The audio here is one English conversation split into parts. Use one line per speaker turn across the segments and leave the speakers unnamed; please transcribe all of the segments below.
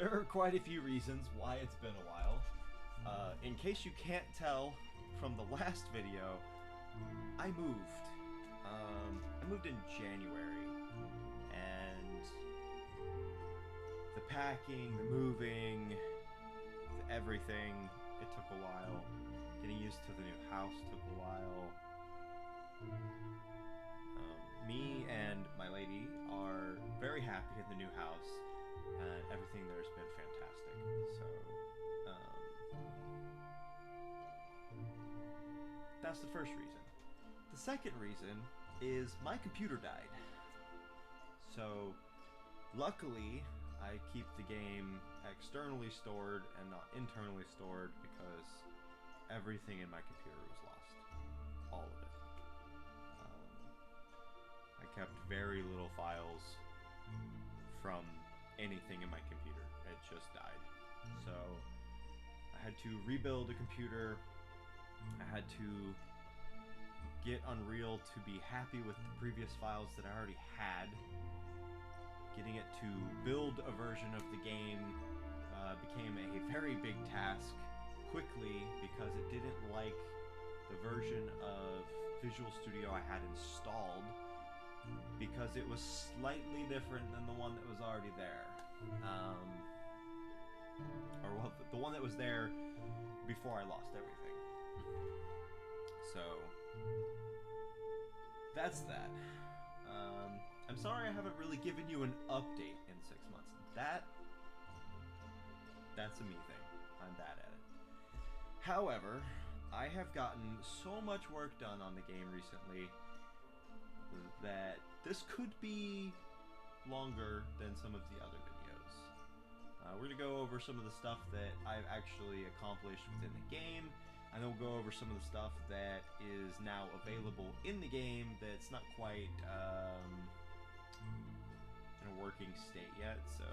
there are quite a few reasons why it's been a while. In case you can't tell from the last video, I moved. I moved in January, and the packing, the moving, everything, it took a while. Getting used to the new house took a while. Me and my lady are very happy in the new house, and everything there's been fantastic. So, that's the first reason. The second reason is my computer died. So, luckily, I keep the game externally stored and not internally stored because everything in my computer was lost. All of it. I kept very little files from anything in my computer. It just died. So I had to rebuild a computer. I had to get Unreal to be happy with the previous files that I already had. Getting it to build a version of the game became a very big task quickly because it didn't like the version of Visual Studio I had installed because it was slightly different than the one that was already there. Or well, the one that was there before I lost everything. So that's that. I'm sorry I haven't really given you an update in 6 months. That's a me thing. I'm bad at it. However, I have gotten so much work done on the game recently that this could be longer than some of the other videos. We're going to go over some of the stuff that I've actually accomplished within the game, and then we'll go over some of the stuff that is now available in the game that's not quite in a working state yet. So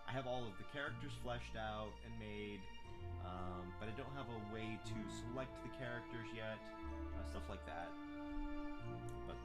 I have all of the characters fleshed out and made, but I don't have a way to select the characters yet, stuff like that. But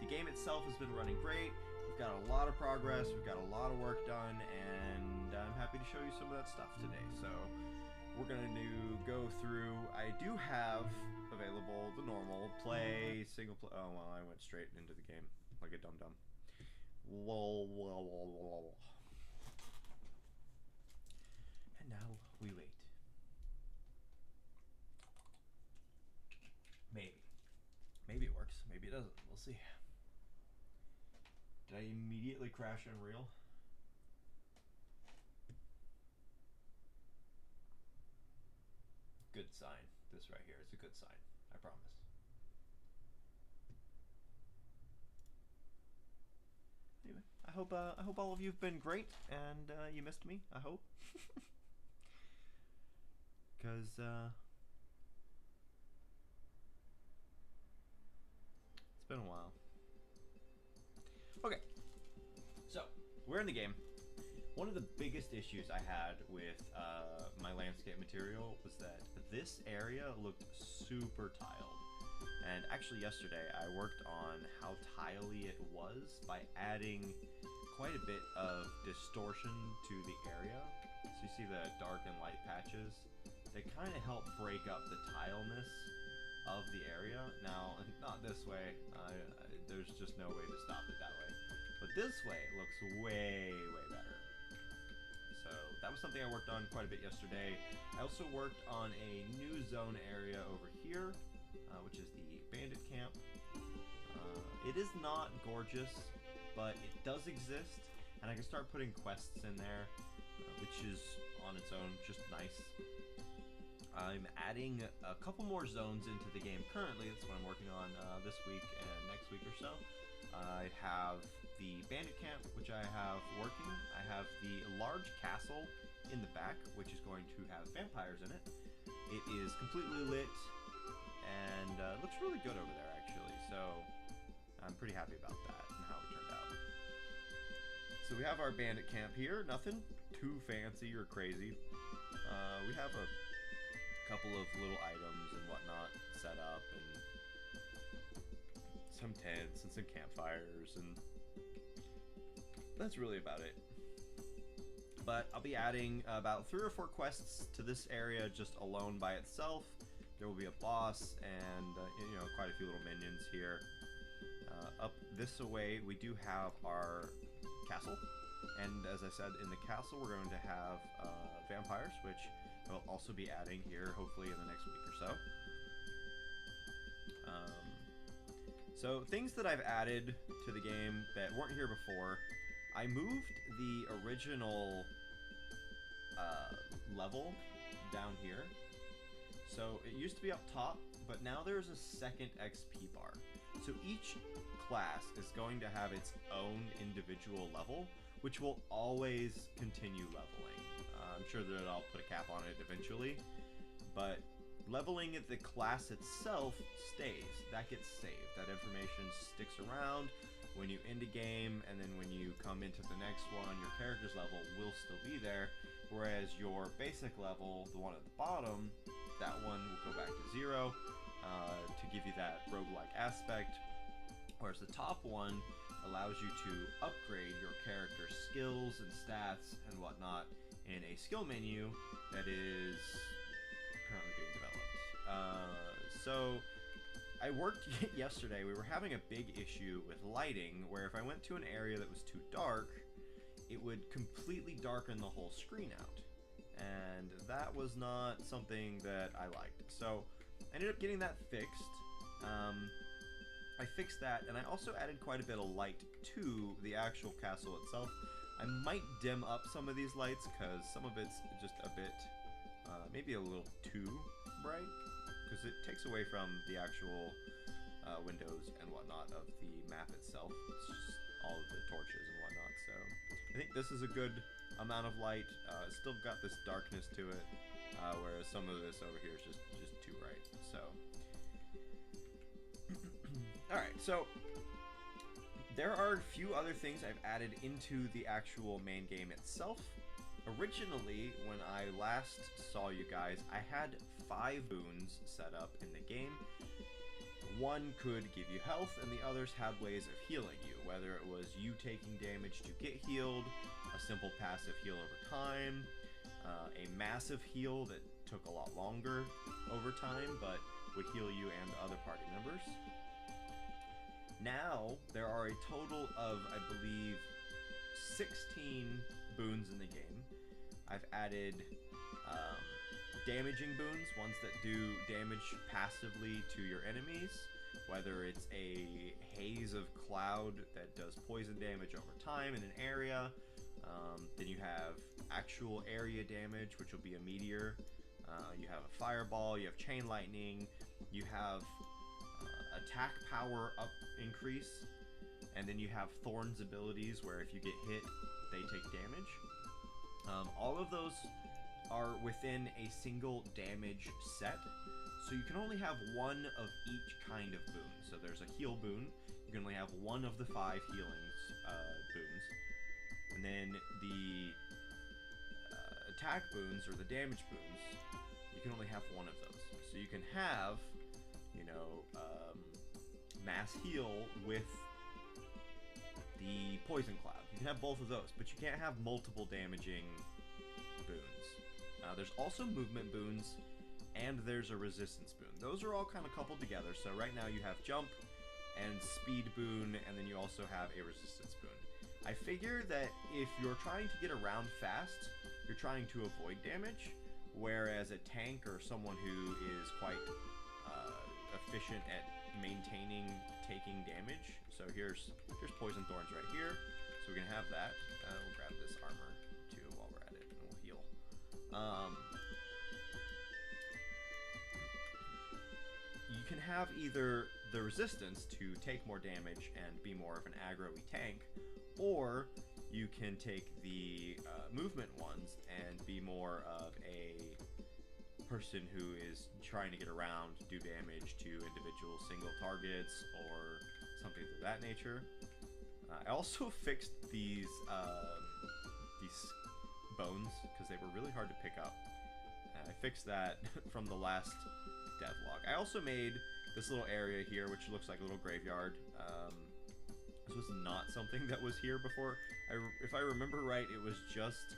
the game itself has been running great. We've got a lot of progress, we've got a lot of work done, and I'm happy to show you some of that stuff today. So we're going to go through. I do have available the normal play, single play. Oh, well, I went straight into the game like a dum-dum. Lol, lol, lol, lol. And now we wait. Maybe it works. Maybe it doesn't. We'll see. Did I immediately crash Unreal? Good sign. This right here is a good sign. I promise. Anyway, I hope all of you've been great, and you missed me. I hope, because it's been a while. Okay, so we're in the game. One of the biggest issues I had with my landscape material was that this area looked super tiled. And actually yesterday I worked on how tiley it was by adding quite a bit of distortion to the area. So you see the dark and light patches? They kind of help break up the tileness of the area. Now, not this way. There's just no way to stop it that way. But this way it looks way, way better. So that was something I worked on quite a bit yesterday. I also worked on a new zone area over here, which is the bandit camp. It is not gorgeous, but it does exist, and I can start putting quests in there, which is on its own just nice. I'm adding a couple more zones into the game currently. That's what I'm working on this week and next week or so. I have the bandit camp, which I have working. I have the large castle in the back, which is going to have vampires in it. It is completely lit, and it looks really good over there, actually. So I'm pretty happy about that and how it turned out. So we have our bandit camp here. Nothing too fancy or crazy. We have a couple of little items and whatnot set up, and some tents and some campfires, and that's really about it. But I'll be adding about 3 or 4 quests to this area just alone by itself. There will be a boss and quite a few little minions here. Up this way, we do have our castle, and as I said, in the castle we're going to have vampires, which I'll also be adding here hopefully in the next week or so. So things that I've added to the game that weren't here before, I moved the original level down here. So it used to be up top, but now there's a second XP bar. So each class is going to have its own individual level, which will always continue leveling. I'm sure that I'll put a cap on it eventually, but leveling at the class itself stays. That gets saved. That information sticks around when you end a game, and then when you come into the next one, your character's level will still be there, whereas your basic level, the one at the bottom, that one will go back to 0 to give you that roguelike aspect, whereas the top one allows you to upgrade your character's skills and stats and whatnot in a skill menu that is currently being developed. So I worked yesterday. We were having a big issue with lighting, where if I went to an area that was too dark, it would completely darken the whole screen out, and that was not something that I liked. So I ended up getting that fixed. I fixed that, and I also added quite a bit of light to the actual castle itself. I might dim up some of these lights because some of it's just a bit, maybe a little too bright, because it takes away from the actual windows and whatnot of the map itself. It's just all of the torches and whatnot. So I think this is a good amount of light. It's still got this darkness to it, whereas some of this over here is just too bright. So all right, so there are a few other things I've added into the actual main game itself. Originally, when I last saw you guys, I had 5 boons set up in the game. One could give you health, and the others had ways of healing you, whether it was you taking damage to get healed, a simple passive heal over time, a massive heal that took a lot longer over time, but would heal you and other party members. Now, there are a total of, I believe, 16 boons in the game. I've added damaging boons, ones that do damage passively to your enemies, whether it's a haze of cloud that does poison damage over time in an area. Then you have actual area damage, which will be a meteor. You have a fireball, you have chain lightning, you have attack power up increase, and then you have Thorn's abilities where if you get hit, they take damage. All of those are within a single damage set, so you can only have one of each kind of boon. So there's a heal boon, you can only have one of the 5 healings boons, and then the attack boons or the damage boons, you can only have one of those. So you can have, mass heal with the poison cloud. You can have both of those, but you can't have multiple damaging boons. There's also movement boons, and there's a resistance boon. Those are all kind of coupled together. So right now you have jump and speed boon, and then you also have a resistance boon. I figure that if you're trying to get around fast, you're trying to avoid damage, whereas a tank or someone who is quite efficient at maintaining taking damage. So here's poison thorns right here, so we can have that. We'll grab this armor too while we're at it, and we'll heal. You can have either the resistance to take more damage and be more of an aggro-y tank, or you can take the movement ones and be more of a person who is trying to get around, do damage to individual single targets or something of that nature. I also fixed these bones because they were really hard to pick up. I fixed that from the last devlog. I also made this little area here, which looks like a little graveyard. This was not something that was here before. If I remember right, it was just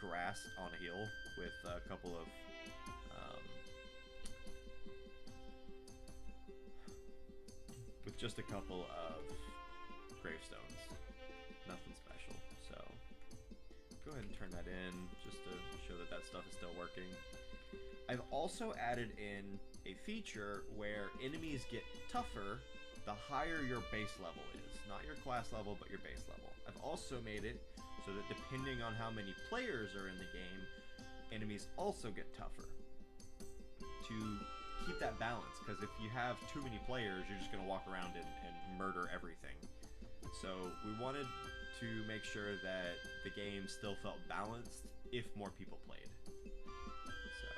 grass on a hill with a couple of just a couple of gravestones. Nothing special. So go ahead and turn that in just to show that that stuff is still working. I've also added in a feature where enemies get tougher the higher your base level is. Not your class level, but your base level. I've also made it so that depending on how many players are in the game, enemies also get tougher. To keep that balance, because if you have too many players, you're just going to walk around and murder everything. So we wanted to make sure that the game still felt balanced if more people played. So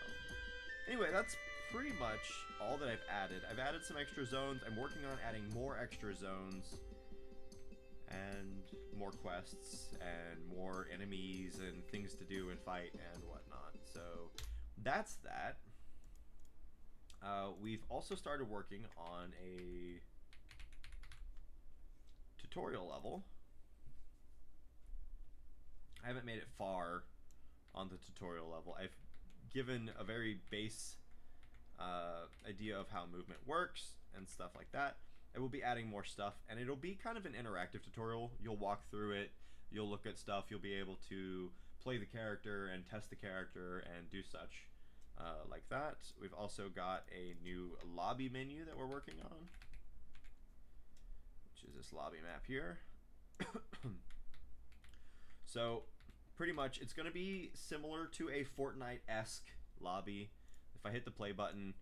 anyway, that's pretty much all that I've added. I've added some extra zones. I'm working on adding more extra zones and more quests and more enemies and things to do and fight and whatnot. So that's that. We've also started working on a tutorial level. I haven't made it far on the tutorial level. I've given a very base idea of how movement works and stuff like that. I will be adding more stuff, and it'll be kind of an interactive tutorial. You'll walk through it, you'll look at stuff, you'll be able to play the character and test the character and do such like that. We've also got a new lobby menu that we're working on, which is this lobby map here. So pretty much it's going to be similar to a Fortnite-esque lobby. If I hit the play button,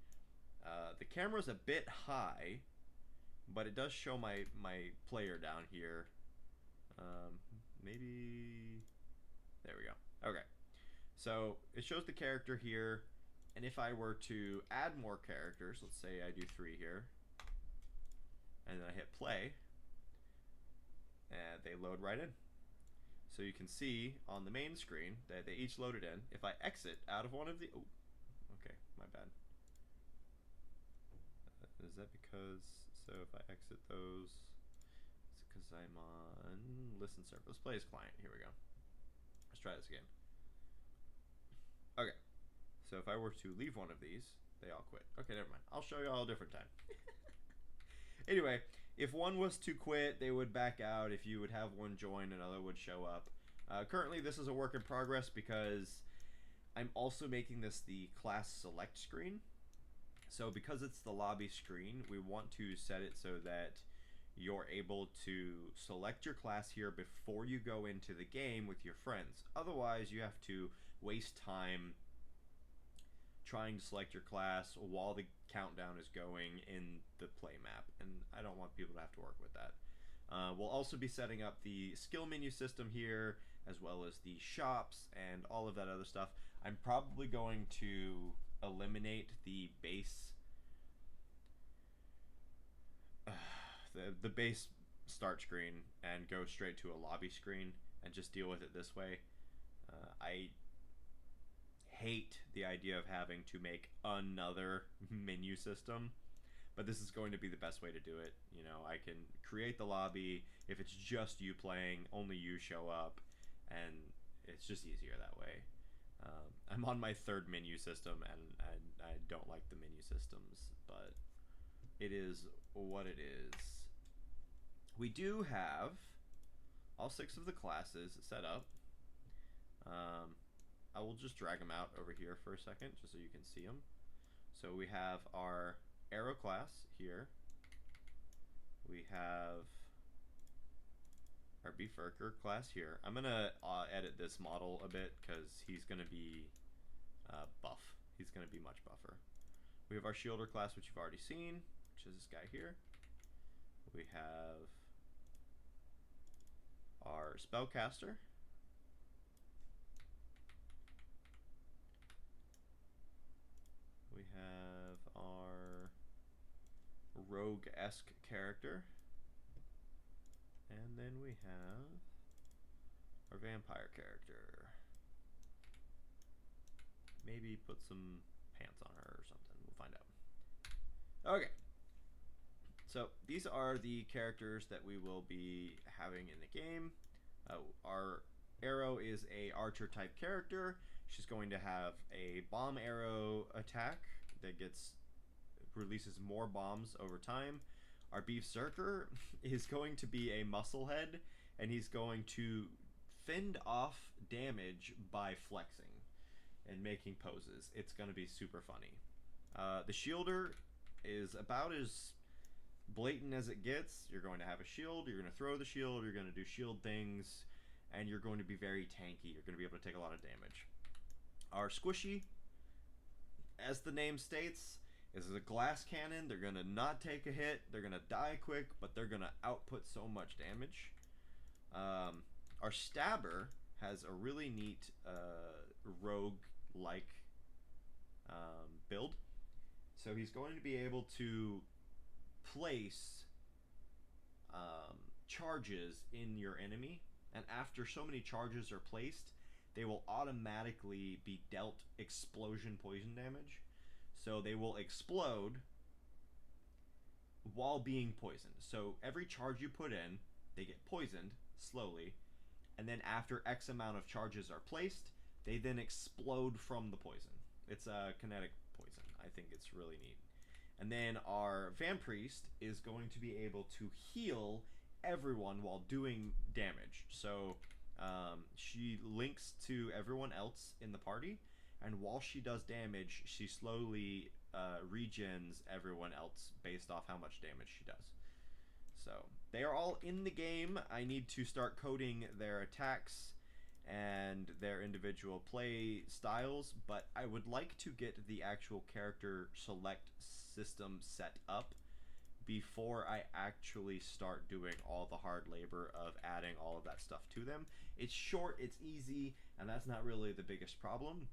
the camera's a bit high, but it does show my player down here. Maybe there we go. Okay, so it shows the character here, and if I were to add more characters, let's say I do 3 here, and then I hit play, and they load right in. So you can see on the main screen that they each loaded in. If I exit out of one of the... Oh, okay, my bad. Is that because... So if I exit those, it's because I'm on listen server. Let's play as client. Here we go. Let's try this again. Okay. So if I were to leave one of these, they all quit. Okay, never mind. I'll show you all a different time. Anyway, if one was to quit, they would back out. If you would have one join, another would show up. Currently, this is a work in progress because I'm also making this the class select screen. So because it's the lobby screen, we want to set it so that you're able to select your class here before you go into the game with your friends. Otherwise, you have to waste time trying to select your class while the countdown is going in the play map, and I don't want people to have to work with that. We'll also be setting up the skill menu system here, as well as the shops and all of that other stuff. I'm probably going to eliminate the base the base start screen and go straight to a lobby screen and just deal with it this way. I hate the idea of having to make another menu system, but this is going to be the best way to do it. You know, I can create the lobby. If it's just you playing, only you show up, and it's just easier that way. I'm on my 3rd menu system, and I don't like the menu systems, but it is what it is. We do have all 6 of the classes set up. I will just drag them out over here for a second, just so you can see them. So we have our arrow class here. We have our Beefurker class here. I'm gonna edit this model a bit because he's gonna be buff. He's gonna be much buffer. We have our Shielder class, which you've already seen, which is this guy here. We have our Spellcaster. We have our rogue-esque character. And then we have our vampire character. Maybe put some pants on her or something. We'll find out. Okay. So these are the characters that we will be having in the game. Our Arrow is a archer type character. She's going to have a bomb arrow attack that releases more bombs over time. Our Beefzerker is going to be a musclehead, and he's going to fend off damage by flexing and making poses. It's going to be super funny. The Shielder is about as blatant as it gets. You're going to have a shield, you're going to throw the shield, you're going to do shield things, and you're going to be very tanky. You're going to be able to take a lot of damage. Our Squishy, as the name states, is a glass cannon. They're going to not take a hit, they're going to die quick, but they're going to output so much damage. Our Stabber has a really neat rogue-like build. So he's going to be able to place charges in your enemy, and after so many charges are placed, they will automatically be dealt explosion poison damage. So they will explode while being poisoned. So every charge you put in, they get poisoned slowly, and then after X amount of charges are placed, they then explode from the poison. It's a kinetic poison. I think it's really neat. And then our Vampriest is going to be able to heal everyone while doing damage. So she links to everyone else in the party, and while she does damage, she slowly regens everyone else based off how much damage she does. So they are all in the game. I need to start coding their attacks and their individual play styles, but I would like to get the actual character select system set up before I actually start doing all the hard labor of adding all of that stuff to them. It's short, it's easy, and that's not really the biggest problem.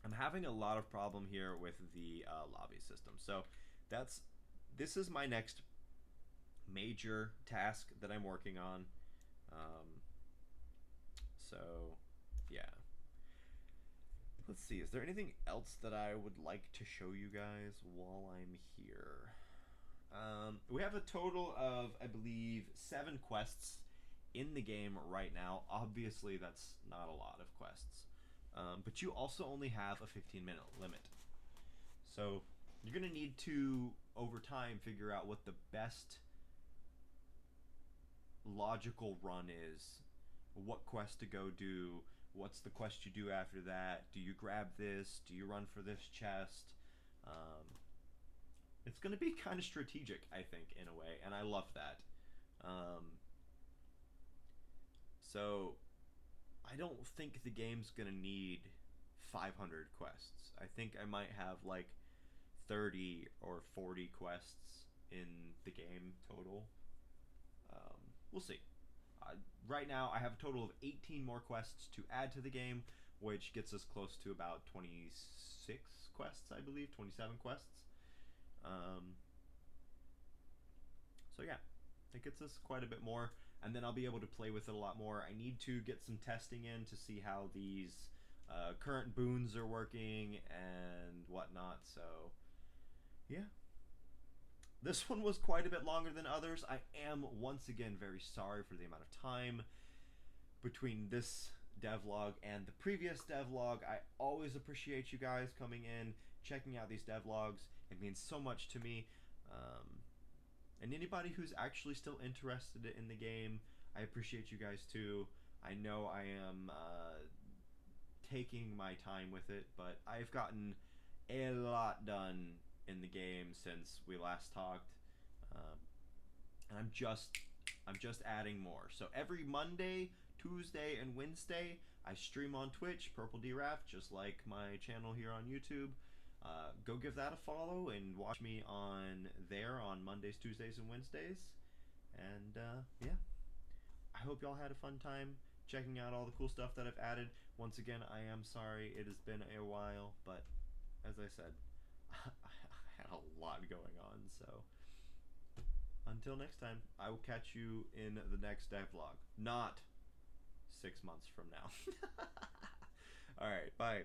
I'm having a lot of problem here with the lobby system. So this is my next major task that I'm working on. So yeah. Let's see, is there anything else that I would like to show you guys while I'm here? We have a total of, I believe, 7 quests in the game right now. Obviously, that's not a lot of quests. But you also only have a 15-minute limit. So you're going to need to, over time, figure out what the best logical run is. What quest to go do. What's the quest you do after that? Do you grab this? Do you run for this chest? It's going to be kind of strategic, I think, in a way, and I love that. So I don't think the game's going to need 500 quests. I think I might have like 30 or 40 quests in the game total. We'll see. Right now, I have a total of 18 more quests to add to the game, which gets us close to about 26 quests, I believe, 27 quests. So yeah, it gets us quite a bit more, and then I'll be able to play with it a lot more. I need to get some testing in to see how these current boons are working and whatnot, so yeah. This one was quite a bit longer than others. I am, once again, very sorry for the amount of time between this devlog and the previous devlog. I always appreciate you guys coming in, checking out these devlogs. It means so much to me. And anybody who's actually still interested in the game, I appreciate you guys too. I know I am taking my time with it, but I've gotten a lot done in the game since we last talked, and I'm just adding more. So every Monday, Tuesday, and Wednesday, I stream on Twitch, PurpleDRaft, just like my channel here on YouTube. Go give that a follow and watch me on there on Mondays, Tuesdays, and Wednesdays. And yeah, I hope y'all had a fun time checking out all the cool stuff that I've added. Once again, I am sorry it has been a while, but as I said, I had a lot going on. So until next time, I will catch you in the next devlog. Not 6 months from now. Alright, bye.